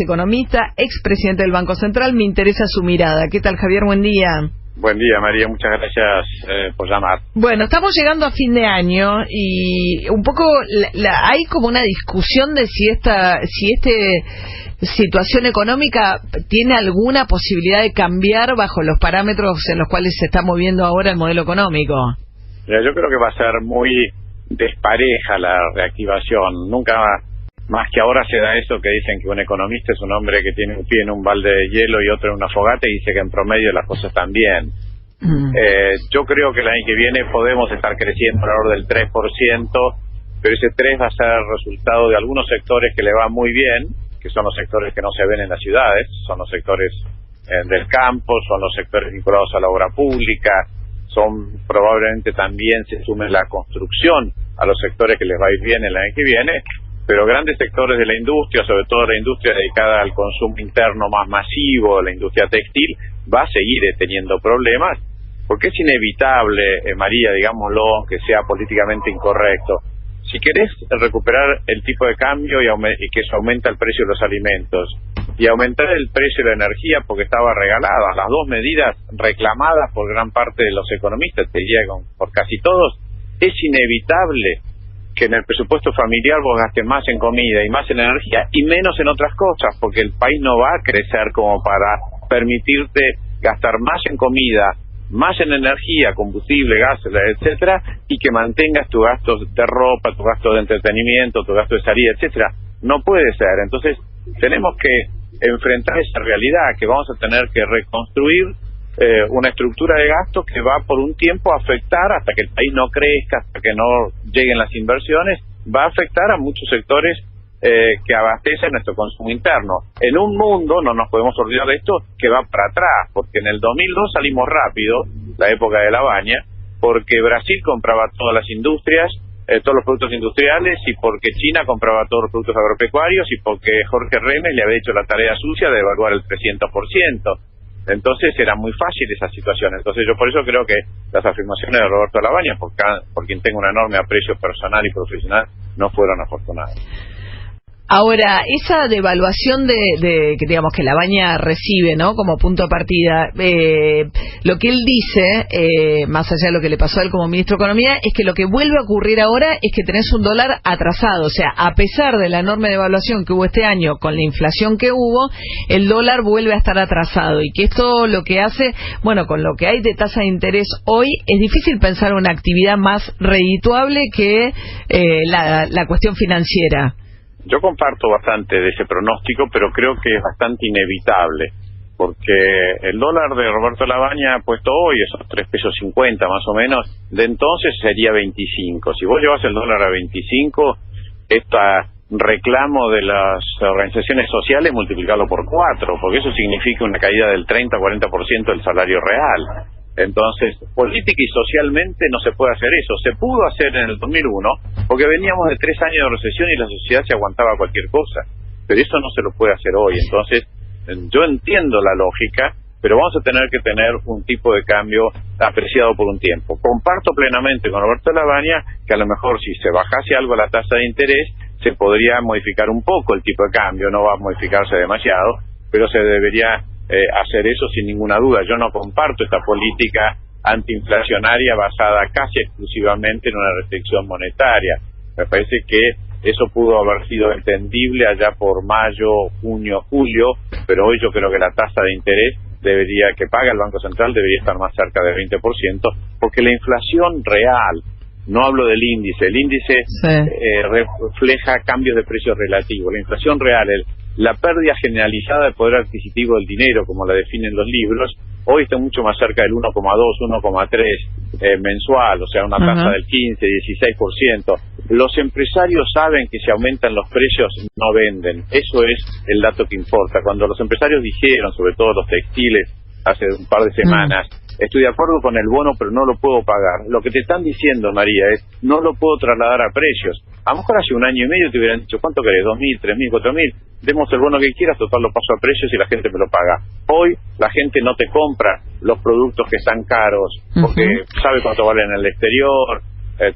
economista, expresidente del Banco Central. Me interesa su mirada. ¿Qué tal, Javier? Buen día. Buen día, María. Muchas gracias por llamar. Bueno, estamos llegando a fin de año y un poco hay como una discusión de si esta situación económica tiene alguna posibilidad de cambiar bajo los parámetros en los cuales se está moviendo ahora el modelo económico. Yo creo que va a ser muy despareja la reactivación. Nunca más que ahora se da eso que dicen que un economista es un hombre que tiene un pie en un balde de hielo y otro en una fogata y dice que en promedio las cosas están bien. Yo creo que el año que viene podemos estar creciendo alrededor del 3%, pero ese 3 va a ser resultado de algunos sectores que le va muy bien, que son los sectores que no se ven en las ciudades, son los sectores del campo, son los sectores vinculados a la obra pública, son probablemente también se sume la construcción a los sectores que les va a ir bien el año que viene, pero grandes sectores de la industria, sobre todo la industria dedicada al consumo interno más masivo, la industria textil, va a seguir teniendo problemas, porque es inevitable, María, digámoslo, aunque sea políticamente incorrecto. Si querés recuperar el tipo de cambio y que eso aumenta el precio de los alimentos, y aumentar el precio de la energía porque estaba regalada, las dos medidas reclamadas por gran parte de los economistas, te diría por casi todos, es inevitable que en el presupuesto familiar vos gastes más en comida y más en energía y menos en otras cosas, porque el país no va a crecer como para permitirte gastar más en comida, más en energía, combustible, gas, etcétera, y que mantengas tus gastos de ropa, tus gastos de entretenimiento, tus gastos de salida, etcétera. No puede ser. Entonces, tenemos que enfrentar esa realidad, que vamos a tener que reconstruir una estructura de gastos que va por un tiempo a afectar, hasta que el país no crezca, hasta que no lleguen las inversiones, va a afectar a muchos sectores que abastecen nuestro consumo interno. En un mundo, no nos podemos olvidar de esto, que va para atrás, porque en el 2002 salimos rápido, la época de la baña, porque Brasil compraba todas las industrias, todos los productos industriales, y porque China compraba todos los productos agropecuarios, y porque Jorge Remes le había hecho la tarea sucia de evaluar el 300%. Entonces era muy fácil esa situación. Entonces yo por eso creo que las afirmaciones de Roberto Labaña, por quien tengo un enorme aprecio personal y profesional, no fueron afortunadas. Ahora, esa devaluación que digamos que Labaña recibe, ¿no?, como punto de partida, lo que él dice, más allá de lo que le pasó a él como ministro de Economía, es que lo que vuelve a ocurrir ahora es que tenés un dólar atrasado. O sea, a pesar de la enorme devaluación que hubo este año con la inflación que hubo, el dólar vuelve a estar atrasado. Y que esto lo que hace, bueno, con lo que hay de tasa de interés hoy, es difícil pensar una actividad más redituable que la cuestión financiera. Yo comparto bastante de ese pronóstico, pero creo que es bastante inevitable, porque el dólar de Roberto Labaña puesto hoy, esos 3,50 pesos más o menos, de entonces sería 25. Si vos llevas el dólar a 25, este reclamo de las organizaciones sociales, multiplicarlo por 4, porque eso significa una caída del 30-40% del salario real. Entonces, política y socialmente no se puede hacer eso. Se pudo hacer en el 2001 porque veníamos de 3 años de recesión y la sociedad se aguantaba cualquier cosa, pero eso no se lo puede hacer hoy. Entonces, yo entiendo la lógica, pero vamos a tener que tener un tipo de cambio apreciado por un tiempo. Comparto plenamente con Roberto Labaña que a lo mejor si se bajase algo la tasa de interés se podría modificar un poco el tipo de cambio. No va a modificarse demasiado, pero se debería hacer eso sin ninguna duda. Yo no comparto esta política antiinflacionaria basada casi exclusivamente en una restricción monetaria. Me parece que eso pudo haber sido entendible allá por mayo, junio, julio, pero hoy yo creo que la tasa de interés que paga el Banco Central debería estar más cerca del 20%, porque la inflación real, no hablo del índice, el índice refleja cambios de precios relativos. La inflación real, la pérdida generalizada de poder adquisitivo del dinero, como la definen los libros, hoy está mucho más cerca del 1,2, 1,3 mensual, o sea, una tasa del 15, 16%. Los empresarios saben que si aumentan los precios no venden. Eso es el dato que importa. Cuando los empresarios dijeron, sobre todo los textiles, hace un par de semanas, estoy de acuerdo con el bono, pero no lo puedo pagar. Lo que te están diciendo, María, es no lo puedo trasladar a precios. A lo mejor hace un año y medio te hubieran dicho, ¿cuánto querés? 2.000, 3.000, 4.000. Demos el bono que quieras, total lo paso a precios y la gente me lo paga. Hoy la gente no te compra los productos que están caros porque sabe cuánto valen en el exterior,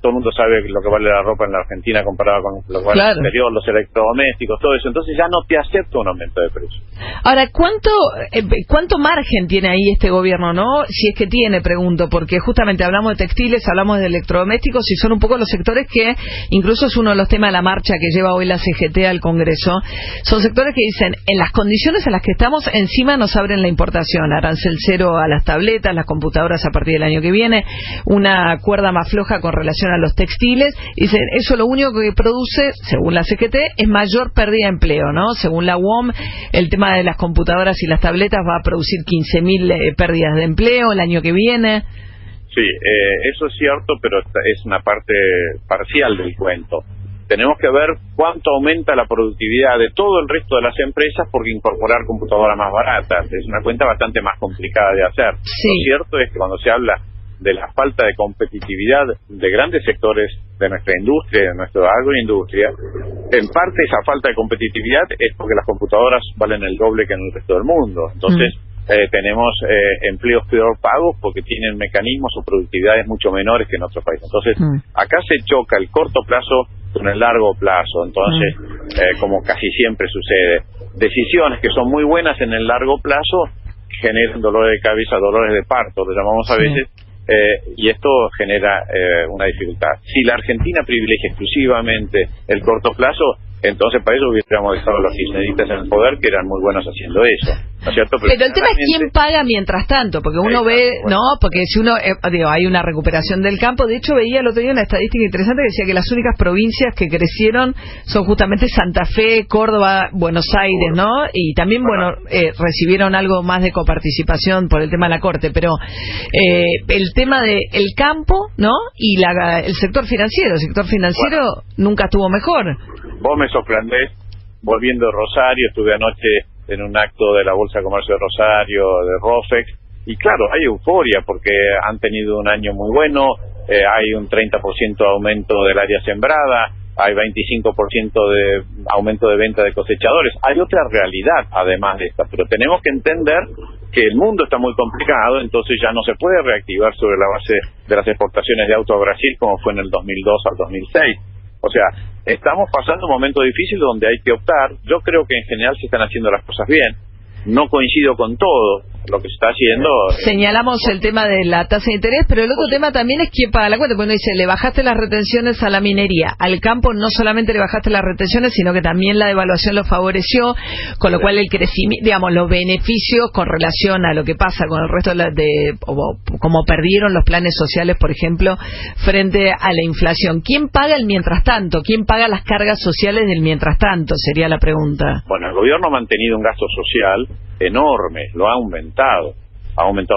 todo el mundo sabe lo que vale la ropa en la Argentina comparado con lo que vale en el exterior, los electrodomésticos, todo eso. Entonces ya no te acepta un aumento de precio. Ahora, ¿cuánto margen tiene ahí este gobierno, no? Si es que tiene, pregunto, porque justamente hablamos de textiles, hablamos de electrodomésticos y son un poco los sectores que, incluso es uno de los temas de la marcha que lleva hoy la CGT al Congreso, son sectores que dicen, en las condiciones en las que estamos, encima nos abren la importación, arancel cero a las tabletas, las computadoras a partir del año que viene, una cuerda más floja con relación a los textiles, y dicen, eso lo único que produce, según la CGT, es mayor pérdida de empleo, ¿no? Según la UOM, el tema de las computadoras y las tabletas va a producir 15.000 pérdidas de empleo el año que viene. Sí, eso es cierto, pero es una parte parcial del cuento. Tenemos que ver cuánto aumenta la productividad de todo el resto de las empresas porque incorporar computadoras más baratas. Es una cuenta bastante más complicada de hacer. Sí. Lo cierto es que cuando se habla de la falta de competitividad de grandes sectores de nuestra industria, de nuestra agroindustria, en parte esa falta de competitividad es porque las computadoras valen el doble que en el resto del mundo. Entonces, tenemos empleos peor pagos porque tienen mecanismos o productividades mucho menores que en otros países. Entonces, acá se choca el corto plazo con el largo plazo. Entonces, como casi siempre sucede, decisiones que son muy buenas en el largo plazo generan dolores de cabeza, dolores de parto, lo llamamos a veces, y esto genera una dificultad. Si la Argentina privilegia exclusivamente el corto plazo, entonces para eso hubiéramos dejado a los kirchneristas en el poder, que eran muy buenos haciendo eso, ¿no es cierto? Pero el tema es quién paga mientras tanto, porque uno ve, ¿no? Porque si uno, hay una recuperación del campo. De hecho, veía el otro día una estadística interesante que decía que las únicas provincias que crecieron son justamente Santa Fe, Córdoba, Buenos Aires, ¿no? Y también, recibieron algo más de coparticipación por el tema de la Corte, pero el tema de el campo, ¿no? Y el sector financiero. El sector financiero nunca estuvo mejor. Vos me sorprendés, volviendo de Rosario, estuve anoche en un acto de la Bolsa de Comercio de Rosario, de ROFEX, y claro, hay euforia porque han tenido un año muy bueno, hay un 30% de aumento del área sembrada, hay 25% de aumento de venta de cosechadores. Hay otra realidad además de esta, pero tenemos que entender que el mundo está muy complicado, entonces ya no se puede reactivar sobre la base de las exportaciones de auto a Brasil como fue en el 2002 al 2006. O sea, estamos pasando un momento difícil donde hay que optar. Yo creo que en general se están haciendo las cosas bien. No coincido con todo lo que se está haciendo. Señalamos el tema de la tasa de interés, pero el otro tema también es quién paga la cuenta. Porque uno dice, le bajaste las retenciones a la minería. Al campo no solamente le bajaste las retenciones, sino que también la devaluación lo favoreció, con lo cual el crecimiento, digamos, los beneficios con relación a lo que pasa con el resto como perdieron los planes sociales, por ejemplo, frente a la inflación. ¿Quién paga el mientras tanto? ¿Quién paga las cargas sociales del mientras tanto? Sería la pregunta. Bueno, el gobierno ha mantenido un gasto social enorme, lo ha aumentado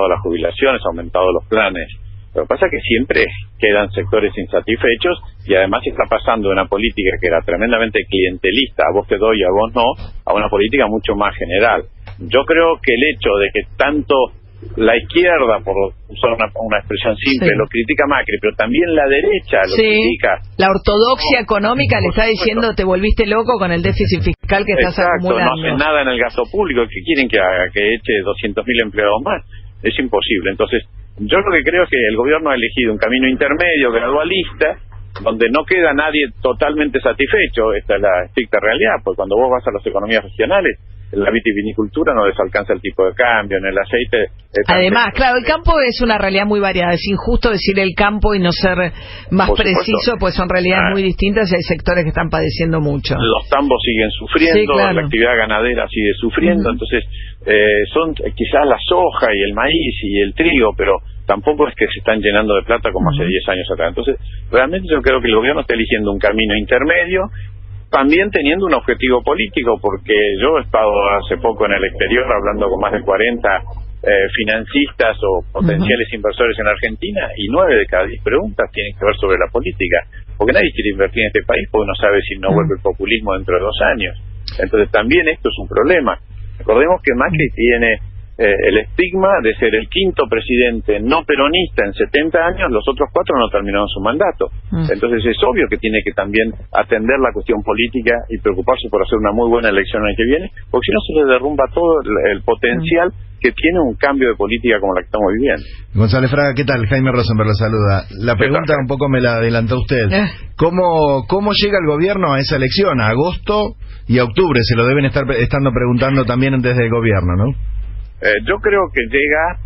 las jubilaciones, ha aumentado los planes. Lo que pasa es que siempre quedan sectores insatisfechos y además está pasando de una política que era tremendamente clientelista, a vos te doy, a vos no, a una política mucho más general. Yo creo que el hecho de que tanto la izquierda, por usar una expresión simple, lo critica Macri, pero también la derecha lo critica. La ortodoxia económica le está diciendo, te volviste loco con el déficit fiscal que estás acumulando. No hacen nada en el gasto público. ¿Qué quieren que haga? ¿Que eche 200.000 empleados más? Es imposible. Entonces, yo lo que creo es que el gobierno ha elegido un camino intermedio, gradualista, donde no queda nadie totalmente satisfecho. Esta es la estricta realidad, porque cuando vos vas a las economías regionales, en la vitivinicultura no les alcanza el tipo de cambio, en el aceite... Además, claro, el campo es una realidad muy variada. Es injusto decir el campo y no ser más preciso, pues son realidades muy distintas y hay sectores que están padeciendo mucho. Los tambos siguen sufriendo, la actividad ganadera sigue sufriendo, entonces son quizás la soja y el maíz y el trigo, pero tampoco es que se están llenando de plata como hace 10 años atrás. Entonces, realmente yo creo que el gobierno está eligiendo un camino intermedio, también teniendo un objetivo político, porque yo he estado hace poco en el exterior hablando con más de 40 financistas o potenciales inversores en Argentina, y 9 de cada 10 preguntas tienen que ver sobre la política, porque nadie quiere invertir en este país porque no sabe si no vuelve el populismo dentro de 2 años. Entonces también esto es un problema. Recordemos que Macri tiene el estigma de ser el 5º presidente no peronista en 70 años, los otros 4 no terminaron su mandato. Entonces es obvio que tiene que también atender la cuestión política y preocuparse por hacer una muy buena elección el año que viene, porque si no se le derrumba todo el potencial que tiene un cambio de política como la que estamos viviendo. González Fraga, ¿qué tal? Jaime Rosenberg lo saluda. La pregunta un poco me la adelantó usted. ¿Cómo llega el gobierno a esa elección? A agosto y a octubre se lo deben estando preguntando también desde el gobierno, ¿no? Yo creo que llega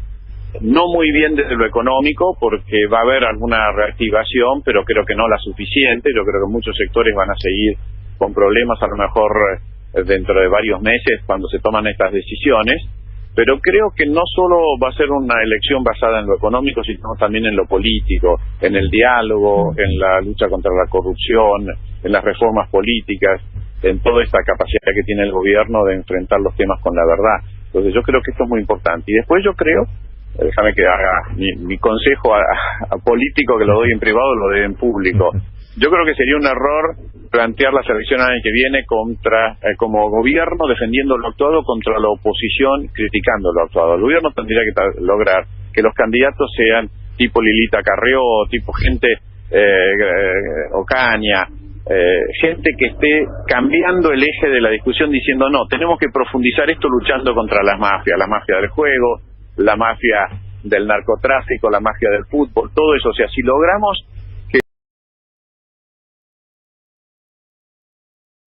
no muy bien desde lo económico, porque va a haber alguna reactivación, pero creo que no la suficiente. Yo creo que muchos sectores van a seguir con problemas, a lo mejor dentro de varios meses, cuando se toman estas decisiones. Pero creo que no solo va a ser una elección basada en lo económico, sino también en lo político, en el diálogo, en la lucha contra la corrupción, en las reformas políticas, en toda esta capacidad que tiene el gobierno de enfrentar los temas con la verdad. Entonces yo creo que esto es muy importante. Y después yo creo, déjame que haga mi consejo a político, que lo doy en privado, lo doy en público. Yo creo que sería un error plantear la elección el año que viene como gobierno defendiendo lo actuado contra la oposición criticando lo actuado. El gobierno tendría que lograr que los candidatos sean tipo Lilita Carrió, tipo gente Ocaña, gente que esté cambiando el eje de la discusión, diciendo no, tenemos que profundizar esto luchando contra la mafia del juego, la mafia del narcotráfico, la mafia del fútbol, todo eso. O sea, si logramos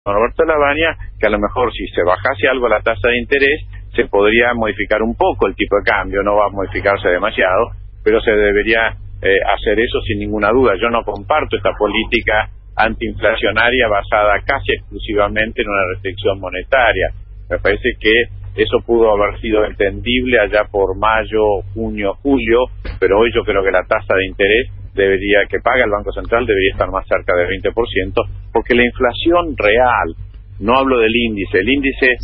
Roberto Lavagna, que a lo mejor si se bajase algo la tasa de interés, se podría modificar un poco el tipo de cambio, no va a modificarse demasiado, pero se debería hacer eso sin ninguna duda. Yo no comparto esta política antiinflacionaria basada casi exclusivamente en una restricción monetaria. Me parece que eso pudo haber sido entendible allá por mayo, junio, julio, pero hoy yo creo que la tasa de interés que paga el Banco Central debería estar más cerca del 20%, porque la inflación real, no hablo del índice, el índice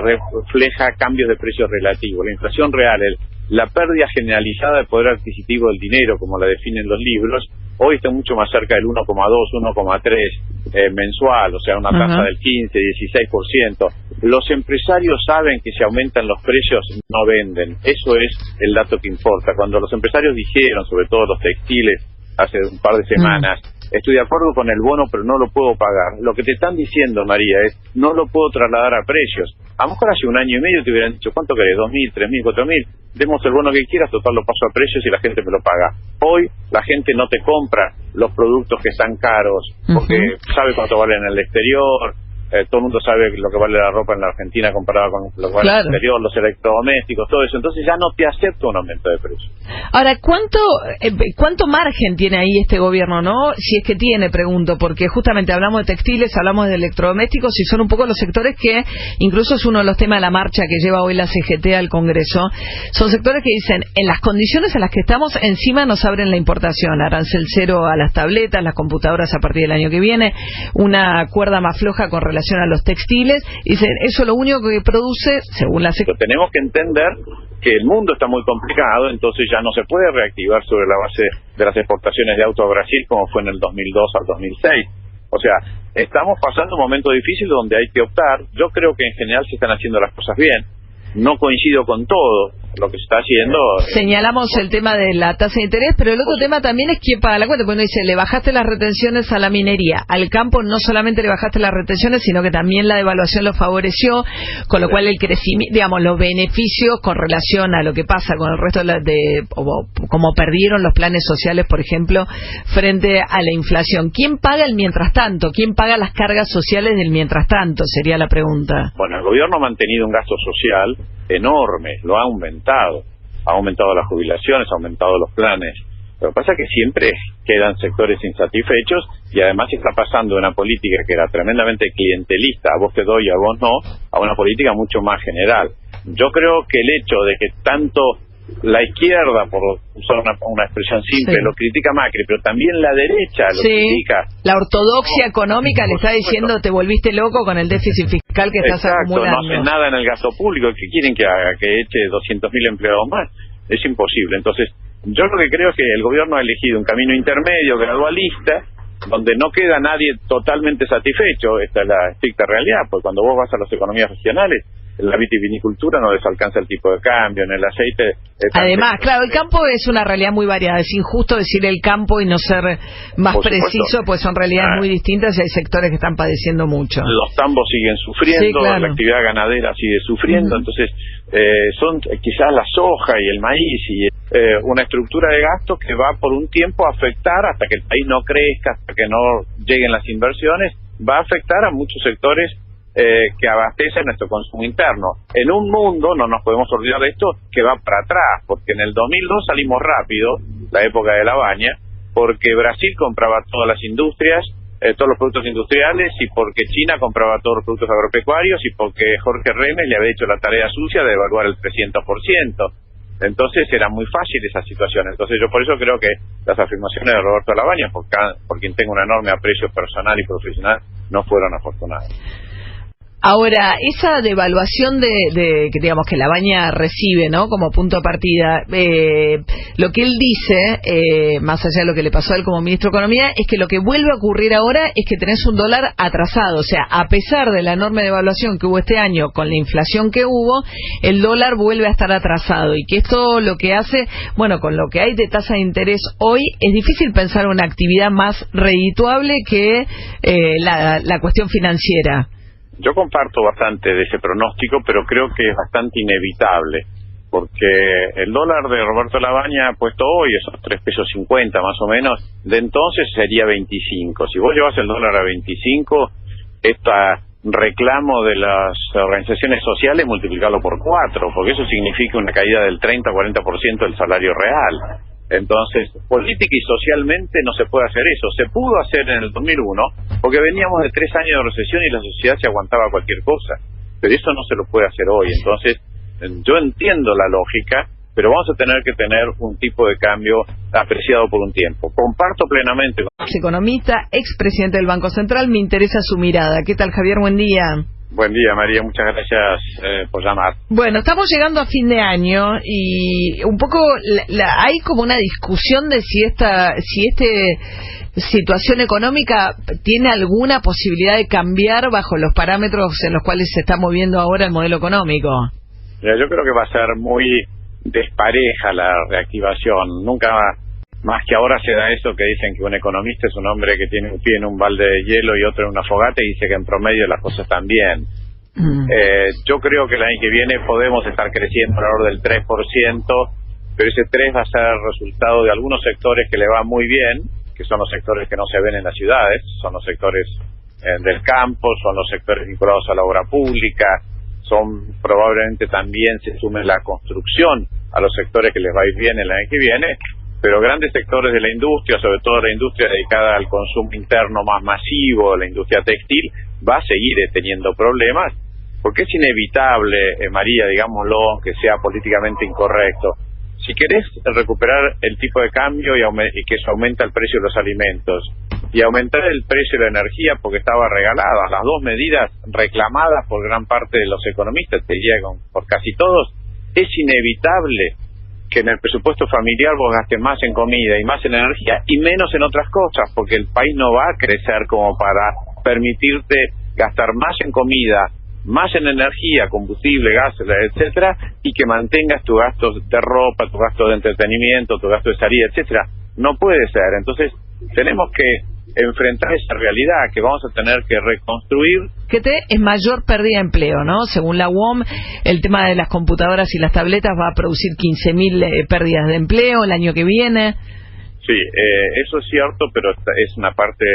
refleja cambios de precios relativos. La inflación real, la pérdida generalizada de poder adquisitivo del dinero, como la definen los libros, hoy está mucho más cerca del 1,2, 1,3 mensual, o sea, una tasa del 15, 16%. Los empresarios saben que si aumentan los precios no venden. Eso es el dato que importa. Cuando los empresarios dijeron, sobre todo los textiles, hace un par de semanas, estoy de acuerdo con el bono, pero no lo puedo pagar. Lo que te están diciendo, María, es no lo puedo trasladar a precios. A lo mejor hace un año y medio te hubieran dicho, ¿cuánto querés? 2.000, 3.000, 4.000. Demos el bono que quieras, total lo paso a precios y la gente me lo paga. Hoy la gente no te compra los productos que están caros porque sabe cuánto valen en el exterior. Todo el mundo sabe lo que vale la ropa en la Argentina comparada con lo que vale en el exterior, los electrodomésticos, todo eso. Entonces ya no te acepta un aumento de precios. Ahora, ¿cuánto margen tiene ahí este gobierno, no? Si es que tiene, pregunto, porque justamente hablamos de textiles, hablamos de electrodomésticos y son un poco los sectores que, incluso es uno de los temas de la marcha que lleva hoy la CGT al Congreso, son sectores que dicen, en las condiciones en las que estamos, encima nos abren la importación, arancel cero a las tabletas, las computadoras a partir del año que viene, una cuerda más floja con relación a los textiles, y dicen, eso lo único que produce, según la CGT. Tenemos que entender que el mundo está muy complicado, entonces ya no se puede reactivar sobre la base de las exportaciones de auto a Brasil como fue en el 2002 al 2006. O sea, estamos pasando un momento difícil donde hay que optar. Yo creo que en general se están haciendo las cosas bien. No coincido con todo lo que se está haciendo. Señalamos el tema de la tasa de interés, pero el otro tema también es quién paga la cuenta. Porque uno dice, le bajaste las retenciones a la minería, al campo no solamente le bajaste las retenciones, sino que también la devaluación lo favoreció, con lo cual el crecimiento, digamos, los beneficios con relación a lo que pasa con el resto como perdieron los planes sociales, por ejemplo, frente a la inflación. ¿Quién paga el mientras tanto? ¿Quién paga las cargas sociales del mientras tanto? Sería la pregunta. Bueno, el gobierno ha mantenido un gasto social enorme, lo ha aumentado las jubilaciones, ha aumentado los planes. Lo que pasa es que siempre quedan sectores insatisfechos y además está pasando de una política que era tremendamente clientelista, a vos te doy, a vos no, a una política mucho más general. Yo creo que el hecho de que tanto la izquierda, por usar una expresión simple, lo critica Macri, pero también la derecha lo critica. La ortodoxia económica le está diciendo, te volviste loco con el déficit fiscal que estás acumulando. No hacen nada en el gasto público. ¿Qué quieren que haga? ¿Que eche 200.000 empleados más? Es imposible. Entonces, yo lo que creo es que el gobierno ha elegido un camino intermedio, gradualista, donde no queda nadie totalmente satisfecho. Esta es la estricta realidad, porque cuando vos vas a las economías regionales, En la vitivinicultura no les alcanza el tipo de cambio, en el aceite... Además, claro, el campo es una realidad muy variada. Es injusto decir el campo y no ser más preciso, pues son realidades muy distintas y hay sectores que están padeciendo mucho. Los tambos siguen sufriendo, sí, claro. La actividad ganadera sigue sufriendo, entonces son quizás la soja y el maíz y una estructura de gastos que va por un tiempo a afectar hasta que el país no crezca, hasta que no lleguen las inversiones, va a afectar a muchos sectores que abastecen nuestro consumo interno. En un mundo, no nos podemos olvidar de esto, que va para atrás, porque en el 2002 salimos rápido, la época de la baña, porque Brasil compraba todas las industrias, todos los productos industriales, y porque China compraba todos los productos agropecuarios, y porque Jorge Remes le había hecho la tarea sucia de evaluar el 300%. Entonces era muy fácil esa situación. Entonces yo por eso creo que las afirmaciones de Roberto Labaña, por quien tengo un enorme aprecio personal y profesional, no fueron afortunadas. Ahora, esa devaluación que digamos que Labaña recibe, ¿no? Como punto de partida, lo que él dice, más allá de lo que le pasó a él como ministro de Economía, es que lo que vuelve a ocurrir ahora es que tenés un dólar atrasado. O sea, a pesar de la enorme devaluación que hubo este año con la inflación que hubo, el dólar vuelve a estar atrasado. Y que esto lo que hace, bueno, con lo que hay de tasa de interés hoy, es difícil pensar una actividad más redituable que la cuestión financiera. Yo comparto bastante de ese pronóstico, pero creo que es bastante inevitable, porque el dólar de Roberto Labaña puesto hoy, esos 3,50 pesos más o menos, de entonces sería 25. Si vos llevas el dólar a 25, este reclamo de las organizaciones sociales, multiplicarlo por 4, porque eso significa una caída del 30-40% del salario real. Entonces, política y socialmente no se puede hacer eso. Se pudo hacer en el 2001 porque veníamos de 3 años de recesión y la sociedad se aguantaba cualquier cosa, pero eso no se lo puede hacer hoy. Entonces, yo entiendo la lógica, pero vamos a tener que tener un tipo de cambio apreciado por un tiempo. Comparto plenamente. Economista, expresidente del Banco Central, me interesa su mirada. ¿Qué tal, Javier? Buen día. Buen día, María, muchas gracias por llamar. Bueno, estamos llegando a fin de año y un poco hay como una discusión de si esta situación económica tiene alguna posibilidad de cambiar bajo los parámetros en los cuales se está moviendo ahora el modelo económico. Mira, yo creo que va a ser muy despareja la reactivación. Nunca más que ahora se da eso que dicen que un economista es un hombre que tiene un pie en un balde de hielo y otro en una fogata y dice que en promedio las cosas están bien. Yo creo que el año que viene podemos estar creciendo alrededor del 3%, pero ese 3 va a ser resultado de algunos sectores que le va muy bien, que son los sectores que no se ven en las ciudades, son los sectores del campo, son los sectores vinculados a la obra pública, son probablemente también se sume la construcción a los sectores que les va a ir bien el año que viene, pero grandes sectores de la industria, sobre todo la industria dedicada al consumo interno más masivo, la industria textil, va a seguir teniendo problemas, porque es inevitable, María, digámoslo, que sea políticamente incorrecto. Si querés recuperar el tipo de cambio y que eso aumenta el precio de los alimentos, y aumentar el precio de la energía porque estaba regalada, las dos medidas reclamadas por gran parte de los economistas, te diría por casi todos, es inevitable que en el presupuesto familiar vos gastes más en comida y más en energía y menos en otras cosas, porque el país no va a crecer como para permitirte gastar más en comida, más en energía, combustible, gas, etcétera, y que mantengas tus gastos de ropa, tus gastos de entretenimiento, tus gastos de salida, etcétera. No puede ser. Entonces, tenemos que enfrentar esa realidad que vamos a tener que reconstruir. Que es mayor pérdida de empleo, ¿no? Según la UOM, el tema de las computadoras y las tabletas va a producir 15.000 pérdidas de empleo el año que viene. Sí, eso es cierto, pero es una parte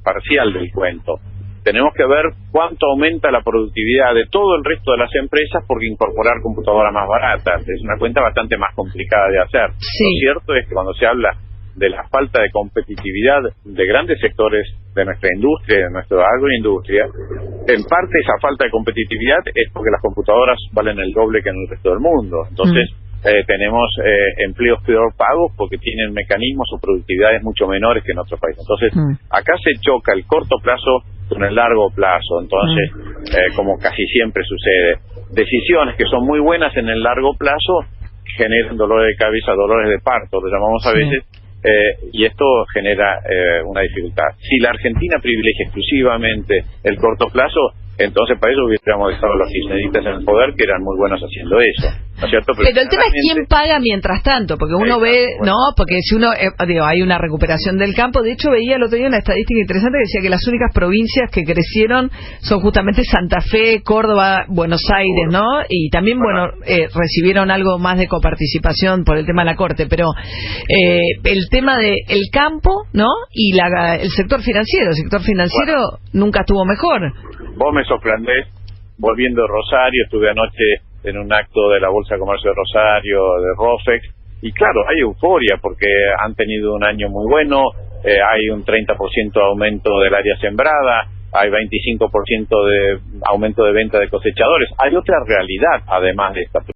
parcial del cuento. Tenemos que ver cuánto aumenta la productividad de todo el resto de las empresas porque incorporar computadoras más baratas. Es una cuenta bastante más complicada de hacer. Sí. Lo cierto es que cuando se habla de la falta de competitividad de grandes sectores de nuestra industria, de nuestra agroindustria, en parte esa falta de competitividad es porque las computadoras valen el doble que en el resto del mundo. Entonces, tenemos empleos peor pagos porque tienen mecanismos o productividades mucho menores que en otros países. Entonces, acá se choca el corto plazo con el largo plazo. Entonces, como casi siempre sucede, decisiones que son muy buenas en el largo plazo generan dolores de cabeza, dolores de parto, lo llamamos a veces, y esto genera una dificultad. Si la Argentina privilegia exclusivamente el corto plazo, entonces para eso hubiéramos dejado a los kirchneristas en el poder, que eran muy buenos haciendo eso, ¿no es cierto? Pero el tema es quién paga mientras tanto, porque uno ve, bueno, ¿no? Porque si uno, hay una recuperación del campo. De hecho, veía el otro día una estadística interesante que decía que las únicas provincias que crecieron son justamente Santa Fe, Córdoba, Buenos Aires, ¿no? Y también, recibieron algo más de coparticipación por el tema de la Corte, pero el tema del campo, ¿no? Y el sector financiero. El sector financiero nunca estuvo mejor. Vos me sorprendés, volviendo de Rosario, estuve anoche en un acto de la Bolsa de Comercio de Rosario, de ROFEX, y claro, hay euforia porque han tenido un año muy bueno, hay un 30% de aumento del área sembrada, hay 25% de aumento de venta de cosechadores. Hay otra realidad, además de esta